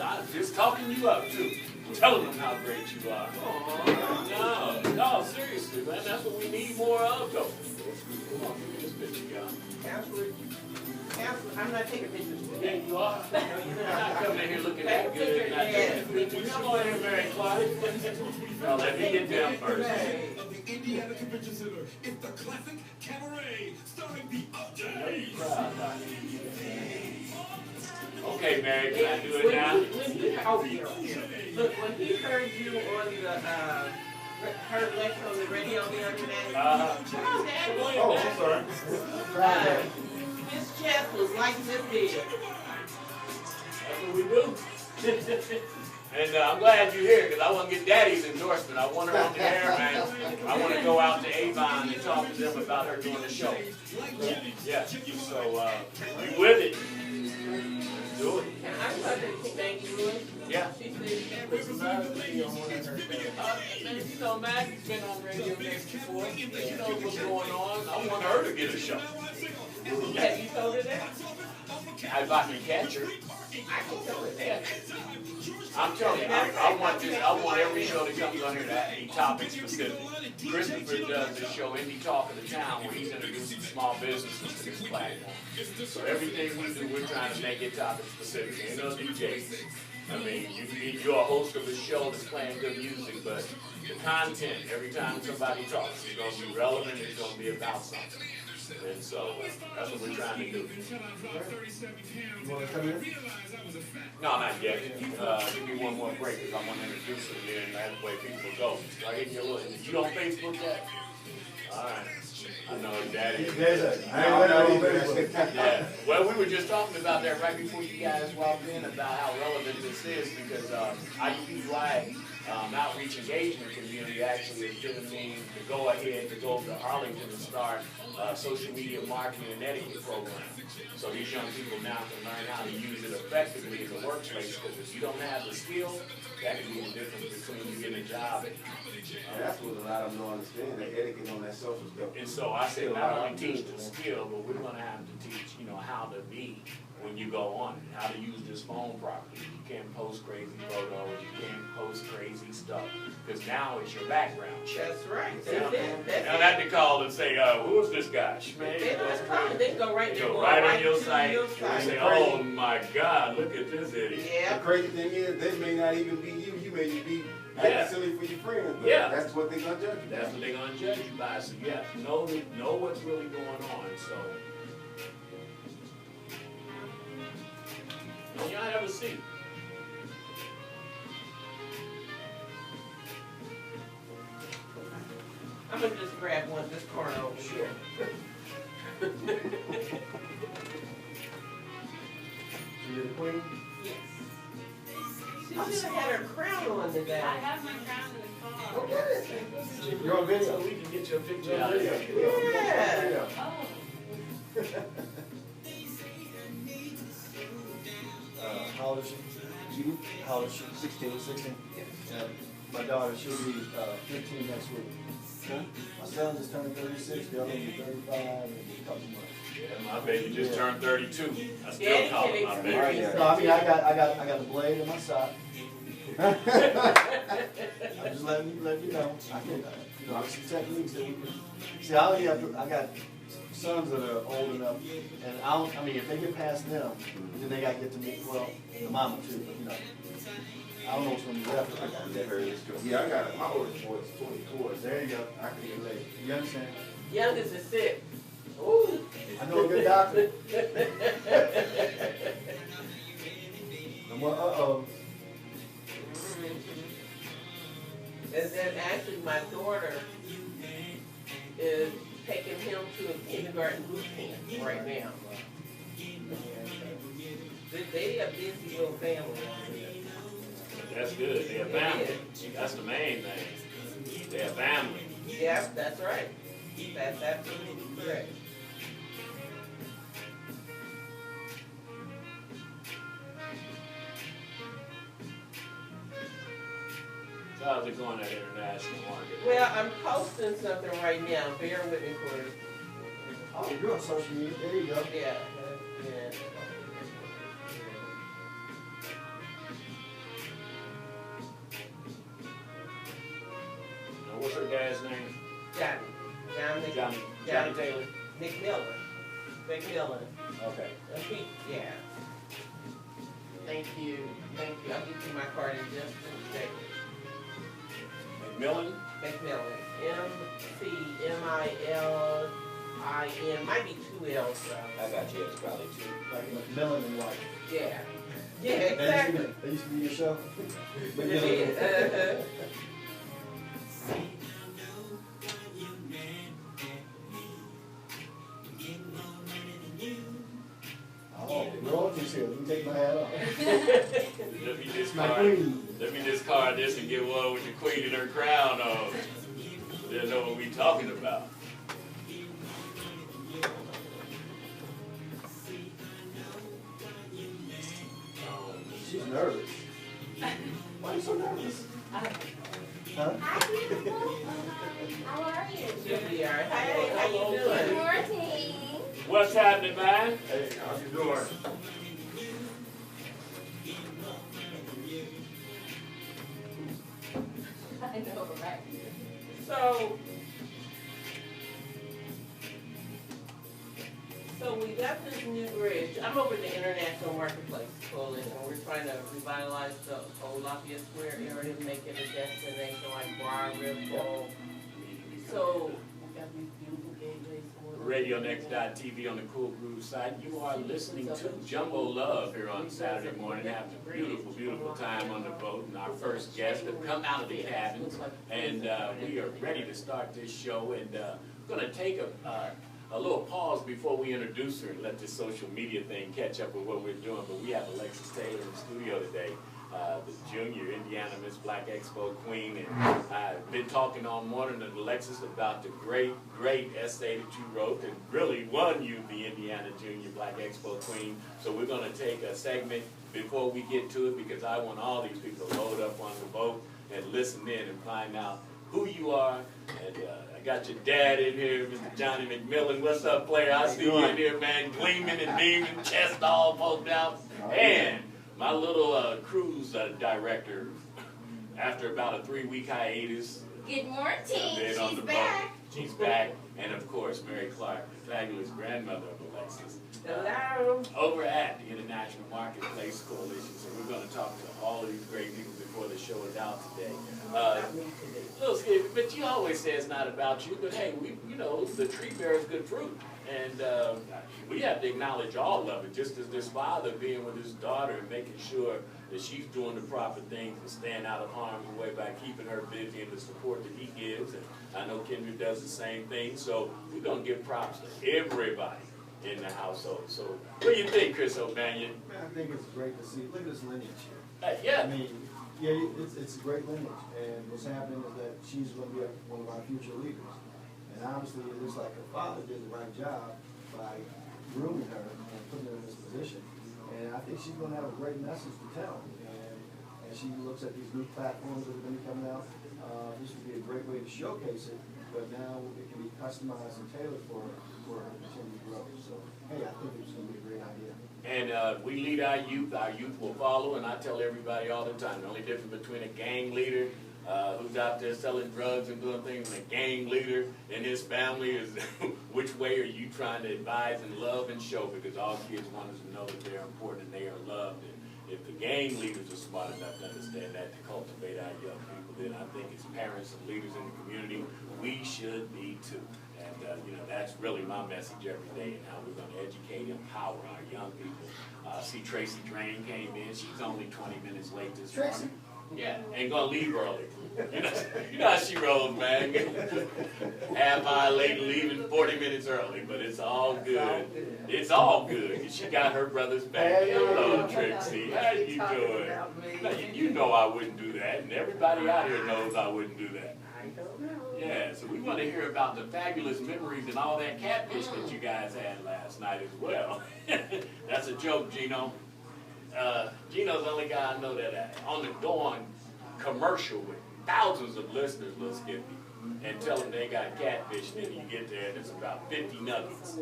I'm just talking you up too. Telling them how great you are. No, seriously, man. That's what we need more of, though. Come on, give me this picture, y'all. Absolutely. I'm not taking pictures. Yeah, you are. You're not coming in here looking that good. Not taking pictures. Come on in, Mary Clyde. Now, let me get down first. Of the Indiana Convention Center, it's the classic cabaret starring the OJs. Okay, Mary, can I do it now? Look, when he heard you on the heard Lex on the radio the other day. Come on, Dad. Oh, I'm sorry. His chest was like this big. That's what we do. And I'm glad you're here because I want to get Daddy's endorsement. I want her on the air, man. I want to go out to Avon and talk to them about her doing the show. Yeah. So, you with it? Do it. And I thought that she thank you, Louis. Yeah. She said, "This is not a video on her show." Man, you know, Maggie's been on Radio Next before. She knows what's going on. I want her to get a show. Have you told her that? If I can catch her. I can tell her that. I'm telling you, I want every show that comes on here to be topic specific. Christopher does this show, Indie Talk of the Town, where he's introducing small businesses to this platform. So everything we do, we're trying to make it topic specific. Ain't no DJ thing. I mean, you're a host of a show that's playing good music, but the content, every time somebody talks, is going to be relevant, it's going to be about something. And so that's what we're trying to do. You want to come in? No, not yet. Give me one more break because I want to introduce it here and that way people will go. Start hitting your little. You on Facebook yet? All right. I know Daddy. Yeah. Well, we were just talking about that right before you guys walked in about how relevant this is because IUPUI outreach engagement community actually has given me the go ahead to go to Arlington and start social media marketing and etiquette program. So these young people now can learn how to use it effectively in the workplace because if you don't have the skill, that can be the difference between you getting a job. That's what a lot of them don't understand, that etiquette on that social stuff. And so I said not only teach the skill, but we're going to have to teach, how to be when you go on, how to use this phone properly. You can't post crazy photos, you can't post crazy stuff, because now it's your background check. That's right. Now not to call and say, who is this guy? They don't call it. They go right there. Go right on your site and say, oh my God, look at this idiot. Yeah. The crazy thing is, they may not even be you. You may be acting silly for your friends. But that's what they're going to judge you by. That's what they're going to judge you by. So you have to know what's really going on. So, y'all have a seat. I'm going to just grab one this corner over here. You're the queen? Yes. She should have had her crown on today. I have my crown in the car. Okay. You're on video. So we can get your picture You're on out video. here. Yeah. Oh. How old is she? How old is she? 16. 16? Yeah. My daughter, she'll be 15 next week. My son just turned 36, the other one will be 35 in a couple months. Yeah, my baby just turned 32. I still call it my baby. No, I mean, I got a blade in my sock. I'm just letting you know. I can, there's some techniques that we can. See, I got sons that are old enough, and I mean, if they get past them, then they got to get to me. Well, the mama too, but I don't know what's going to be left. Yeah, I got it. My oldest boy is 24. There you go. I can relate. You understand? Youngest is 6. Ooh. I know a good doctor. Uh-oh. And then actually my daughter is taking him to a kindergarten boot camp right now. They a busy little family. That's good. They have family. That's the main thing. They have family. Yeah, that's right. That's absolutely correct. So how's it going at international market? Well, I'm posting something right now. Bear with me, Corey. Oh, you're on social media. There you go. Yeah. dad's name? Johnny Taylor. McMillan. Okay. Yeah. Thank you. I'll get you my card in just a second. McMillan? McMillan. McMillin. Might be 2 L's though. I got you, it's probably 2. Like McMillan and White. Yeah. Yeah, exactly. That used to be your show? It is. Oh, royalties here. Let me take my hat off. Let me discard this and get one with the queen and her crown on. They'll know what we talking about. She's nervous. Why are you so nervous? Huh? Hi, beautiful. How are you? She'll be all right. How you Good doing? morning. What's happening, man? Hey, how you doing? I know, right? So we got this new bridge. I'm over at the International Marketplace Coalition. We're trying to revitalize the old Lafayette Square area, make it a destination like Bar Ripple. So we got these beautiful gateways. RadioNext.tv on the Cool Groove site. You are listening to Jumbo Love here on Saturday morning, having a beautiful, beautiful time on the boat. And our first guests have come out of the cabins, and we are ready to start this show. And we're going to take a little pause before we introduce her and let this social media thing catch up with what we're doing. But we have Alexis Taylor in the studio today, the junior Indiana Miss Black Expo Queen. And I've been talking all morning to Alexis about the great, great essay that you wrote that really won you the Indiana Junior Black Expo Queen. So we're going to take a segment before we get to it, because I want all these people to load up on the boat and listen in and find out who you are. And I got your dad in here, Mr. Johnny McMillan. What's up, player? I see you in here, man, gleaming and beaming, chest all poked out. And my little cruise director, after about a 3-week hiatus. Good morning. She's On the back. Boat. She's back. And of course, Mary Clark, the fabulous grandmother of Alexis. Hello. Over at the International Marketplace Coalition. So we're going to talk to all of these great people before the show is out today. Little Skip, but you always say it's not about you, but hey, the tree bears good fruit. And we have to acknowledge all of it, just as this father being with his daughter and making sure that she's doing the proper things and staying out of harm's way by keeping her busy and the support that he gives. And I know Kendra does the same thing, so we're going to give props to everybody in the household. So what do you think, Chris O'Banion? Man, I think it's great to see. Look at this lineage here. Yeah. I mean, yeah, it's a great lineage. And what's happening is that she's going to be one of our future leaders. And obviously, it looks like her father did the right job by grooming her and putting her in this position. And I think she's going to have a great message to tell. And she looks at these new platforms that are going to be coming out. This would be a great way to showcase it, but now it can be customized and tailored for her to continue to grow. So, hey, I think it's going to be a great idea. And we lead our youth will follow, and I tell everybody all the time, the only difference between a gang leader who's out there selling drugs and doing things, and a gang leader and his family is which way are you trying to advise and love and show, because all kids want us to know that they're important and they are loved. And if the gang leaders are smart enough to understand that, to cultivate our young people, then I think as parents and leaders in the community, we should be too. And that's really my message every day, and how we're going to educate and empower our young people. See Tracy Drain came in. She's only 20 minutes late this morning. Yeah, ain't gonna leave early. You know how she rolls, man. Half hour late, leaving 40 minutes early, but it's all good. It's all good. She got her brother's back. Hello, Trixie. How you doing? Now, you know I wouldn't do that, and everybody out here knows I wouldn't do that. I don't know. Yeah, so we want to hear about the fabulous memories and all that catfish that you guys had last night as well. That's a joke, Gino. Gino's the only guy I know that go on commercial with thousands of listeners, Lil Skippy, and tell them they got catfish, and then you get there and it's about 50 nuggets.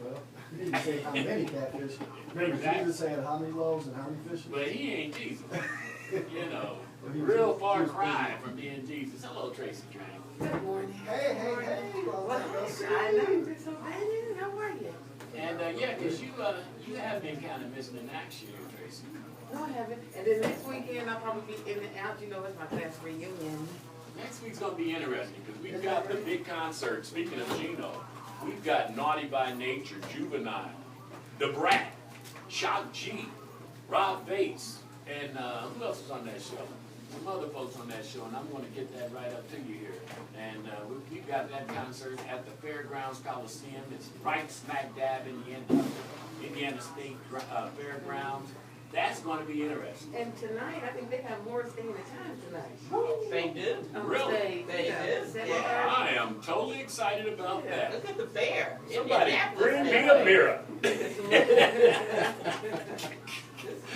Well, You need to say how many catfish. Remember, Exactly. Jesus said how many loaves and how many fishes? But he ain't Jesus. You know, But he was- real he far was cry from being Jesus. Hello, Tracy Train. Good morning. Hey, hey, hey. Well, Well, I see. I know, just so bad. How are you? And yeah, because you have been kind of missing in action here, Tracy. No, I haven't. And then next weekend, I'll probably be in and out. You know, it's my class reunion. Next week's gonna be interesting because we've got the big concert. Speaking of Gino, we've got Naughty by Nature, Juvenile, The Brat, Shock G, Rob Bates, and who else is on that show? Some other folks on that show, and I'm gonna get that right up to you here. And we've got that concert at the Fairgrounds Coliseum. It's right smack dab in the Indiana State Fairgrounds. That's gonna be interesting. And tonight, I think they have more staying in time tonight. They do. On Really? stage. They do. 7:30. Yeah. I am totally excited about that. Look at the fair. Somebody Indianapolis bring me Fair. a mirror.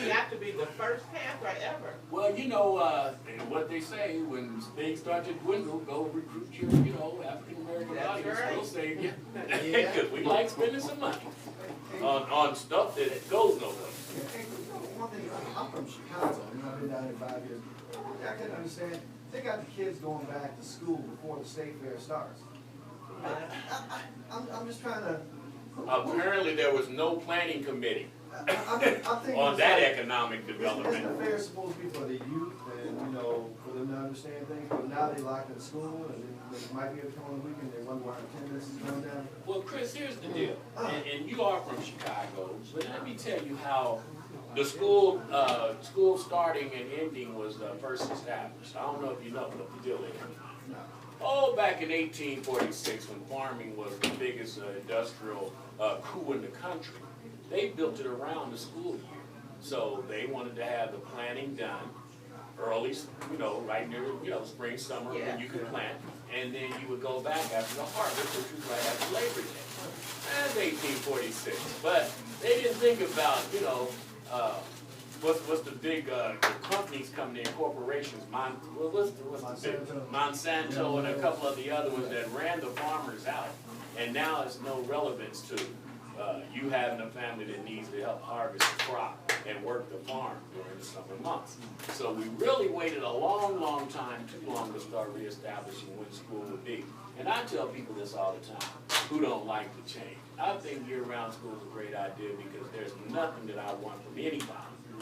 You have to be the first Panther ever. Well, you know, what they say, when things start to dwindle, go recruit your, African American That's audience. right. We'll save you. Because we like spending some money on stuff that goes nowhere. One thing, I'm from Chicago, I've been down here 5 years. I can understand, they got the kids going back to school before the state fair starts. I'm just trying to. Apparently, there was no planning committee I'm thinking on it's that like, economic Isn't development. the fair supposed to be for the youth and, for them to understand things, but now they locked in school and they might be able to come on the weekend, they wonder why attendance is going down. Well, Chris, here's the deal, and you are from Chicago, but let me tell you how the school starting and ending was first established. I don't know if you know what the deal is. No. Oh, back in 1846, when farming was the biggest industrial coup in the country, they built it around the school year. So they wanted to have the planting done early, right near, spring, summer, when you could plant. And then you would go back after the harvest, which was right after Labor Day. That's 1846. But they didn't think about, what's the big companies coming in, corporations, what's the big, Monsanto and a couple of the other ones that ran the farmers out. And now it's no relevance to you having a family that needs to help harvest the crop and work the farm during the summer months. So we really waited a long, long time, too long, to start reestablishing when school would be. And I tell people this all the time, who don't like to change. I think year-round school is a great idea because there's nothing that I want from anybody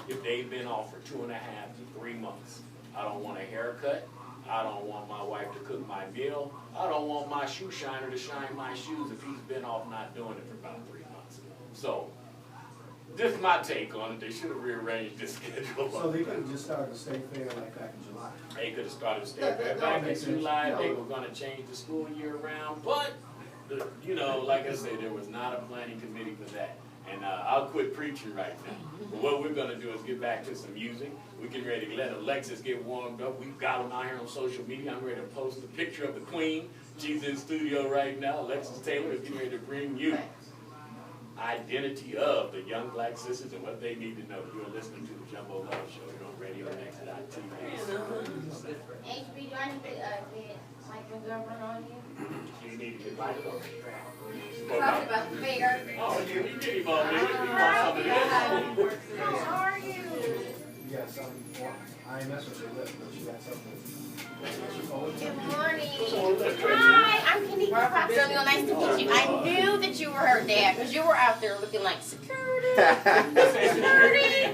if they've been off for 2.5 to 3 months. I don't want a haircut. I don't want my wife to cook my meal. I don't want my shoe shiner to shine my shoes if he's been off not doing it for about 3 months. So, this is my take on it. They should have rearranged this schedule. So they could have just started the state fair like back in July. They could have started the state fair back in July. They were gonna change the school year around, but, like I said, there was not a planning committee for that. And I'll quit preaching right now. But what we're gonna do is get back to some music. We're getting ready to let Alexis get warmed up. We've got them out here on social media. I'm ready to post a picture of the Queen. She's in studio right now. Alexis Taylor is getting ready to bring you identity of the young black sisters and what they need to know. You're listening to the Jumbo Love Show here on Radio Next.TV. HB, do I need to get Mike McGovern on you? You need to get lighted on the track. Talk about the fair. Oh, you get him on there. You want some of this? How are you? You got something, I ain't messing with your lip, but you got something. Good morning. Hi, I'm Kenny Popsilio. Nice to meet you. I knew that you were her dad because you were out there looking like security. Security.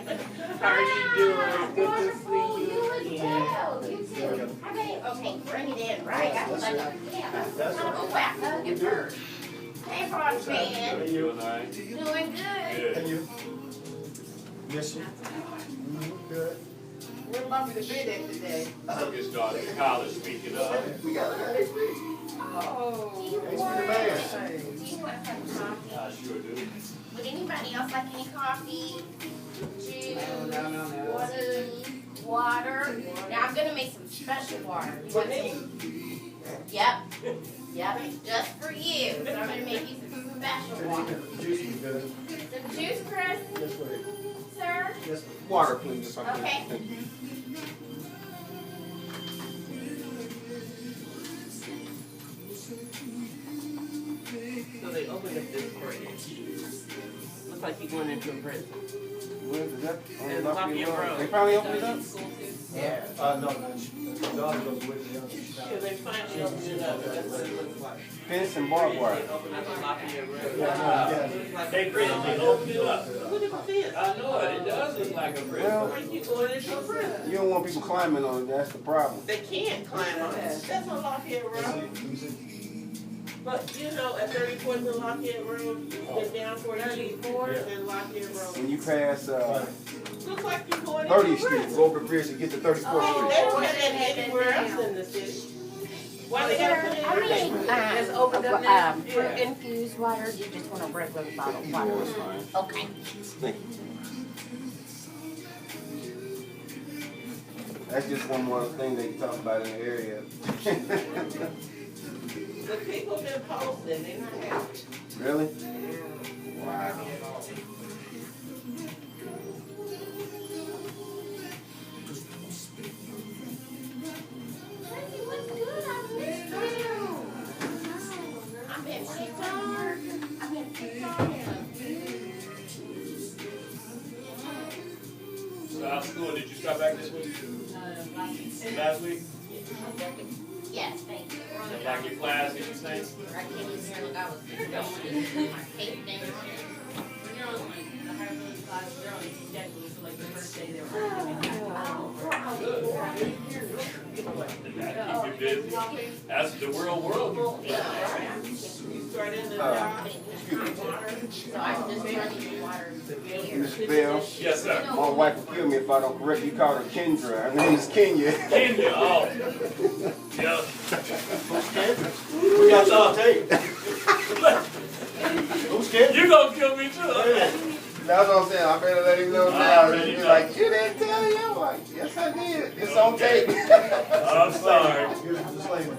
How are you doing? Good to see You as you. well. You too. Okay, bring it in, right? I was like, yeah, that's kind of a whack hug at first. Hey, Frost fan. You doing all right? Doing good. Good. And you? Miss you? Good. Where Bobby the bed at today? Took his daughter to college, speaking of. We got HP. Oh. Do you HP the want man. some coffee? I sure do. Would anybody else like any coffee? Juice? No. Water? Now I'm gonna make some special water. For me. Yep. Yep. Just for you. So I'm gonna make you some special water. Juice is good. Some juice, Chris? Yes, please. Sir? Yes, please. Water, please. Okay. So they open open up this bridge. Looks like you're going into a prison. Where is that? On And Lafayette Lafayette Road. Road. They finally opened it up? Yeah. No, my daughter goes with me. Yeah, they finally opened it up. That's what it looks like. Fence and barbed wire. They opened up the Lafayette Road. Yeah. They recently opened it up. Look at the fence. I know it, it does look like a prison. Well, Why you going into a prison? you don't want people climbing on it, that's the problem. They can't climb on it. That's on Lafayette Road. But you know, at 34th and Lafayette Road, you get down 34th and Lafayette Road. When you pass, Looks like you're going into a 30th Street, prison. go over the bridge to get to 34th They Street. don't have that anywhere else in the city. Why they gotta put it in there? It's opened up now. Yeah. Infused water, you just want a regular bottled water? Okay. Thank you. That's just one more thing they talk about in the area. The people been posting, they not happy. Really? Wow. I've been picked on. I've been picked on. So how's school? Did you start back this week? Last week? Yes, thank you. Did you like your class, did you think? I came in here like I was going my cape down. That keep you busy. That's the world. You start in the job. So I'm just running water here. Mr. Bell, Yes, sir. my wife will kill me if I don't correct you. You call her Kendra. Her name is Kenya. Kenya, oh. Yeah. We got you on tape. Who's scared? You gonna kill me too. That's what I'm saying. I better let him know now. He's like, you didn't tell you. I'm like, yes, I did. It's on tape. I'm sorry. Here's the disclaimer.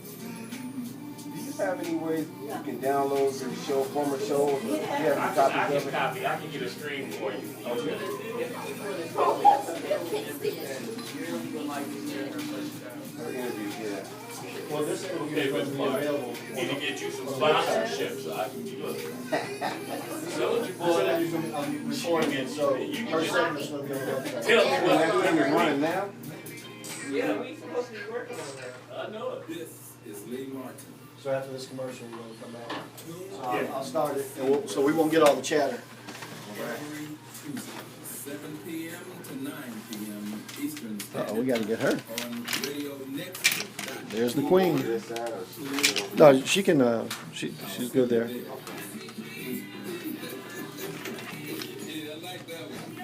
Do you have any ways you can download the show, former shows? Do you have I any can copies of it? copy. I can get a stream for you. Okay. Her interview, yeah. Well, this interview Okay, is going to Mr. be Mark. available. Need to get you some sponsorship so I can look. So what you This boy. interview's going to be recording it, so her segment's going to be on the website. Tell me And that thing is what. running now? Yeah, we supposed to be working on that. I know it. This is Lee Martin. So after this commercial, we're going to come back. So Yeah. I'll start it, and so we won't get all the chatter. Every Tuesday, 7 p.m. to 9 p.m. Eastern Standard We got to get her. on Radio Next. There's the queen. This side or- No, she can. She's good there. Yeah, I like that one.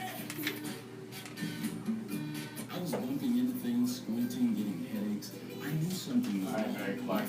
I was bumping into things, squinting, getting headaches. I knew something was All right, wrong. Mary Clark.